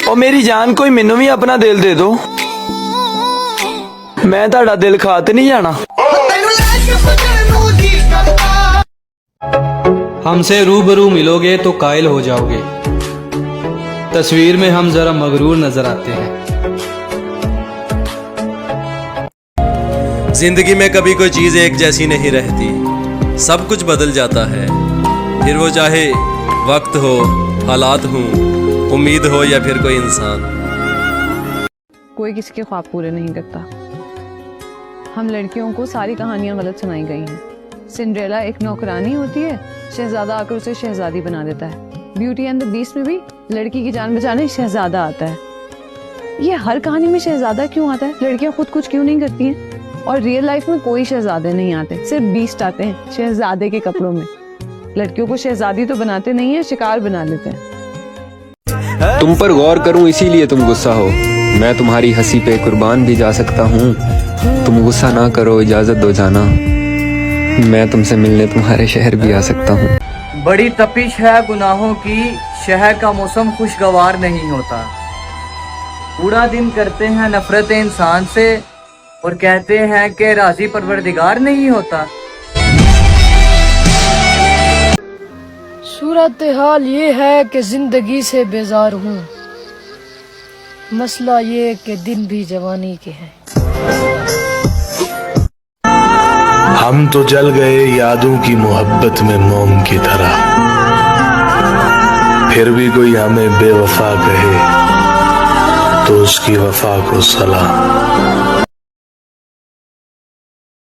ਉਹ ਮੇਰੀ ਜਾਨ ਕੋਈ ਮੈਨੂੰ ਵੀ ਆਪਣਾ ਦਿਲ ਦੇ ਦਿਓ, ਮੈਂ ਤੁਹਾਡਾ ਦਿਲ ਖਾ ਤੇ ਨਹੀਂ ਜਾਣਾ। हमसे रूबरू मिलोगे तो कायल हो जाओगे, तस्वीर में हम जरा मगरूर नजर आते हैं। जिंदगी में कभी कोई चीज एक जैसी नहीं रहती, सब कुछ बदल जाता है, फिर वो चाहे वक्त हो, हालात हों, उम्मीद हो या फिर कोई इंसान। कोई किसी के ख्वाब पूरे नहीं करता। हम लड़कियों को सारी कहानियां गलत सुनाई गई हैं। सिंड्रेला एक नौकरानी होती है, शहजादा आकर उसे शहजादी बना देता है। ब्यूटी एंड द बीस्ट में भी लड़की की जान बचाने शहजादा आता है। ये हर कहानी में शहजादा क्यों आता है? लड़कियां खुद कुछ क्यों नहीं करती हैं? और रियल लाइफ में कोई शहजादे नहीं आते, सिर्फ बीस्ट आते हैं शहजादे के कपड़ों में। लड़कियों को शहजादी तो बनाते नहीं है, शिकार बना लेते हैं। तुम पर गौर करूं इसीलिए तुम गुस्सा हो, मैं तुम्हारी हंसी पे कुर्बान भी जा सकता हूँ। तुम गुस्सा ना करो, इजाजत दो जाना, मैं तुमसे मिलने तुम्हारे शहर भी आ सकता हूँ। बड़ी तपिश है गुनाहों की, शहर का मौसम खुशगवार नहीं होता। पूरा दिन करते हैं नफरत इंसान से और कहते हैं कि राजी परवरदिगार नहीं होता। सूरत हाल ये है कि जिंदगी से बेजार हूँ, मसला ये कि दिन भी जवानी के हैं। हम तो जल गए यादों की मोहब्बत में मोम की तरह, फिर भी कोई हमें बेवफा कहे तो उसकी वफा को सलाम।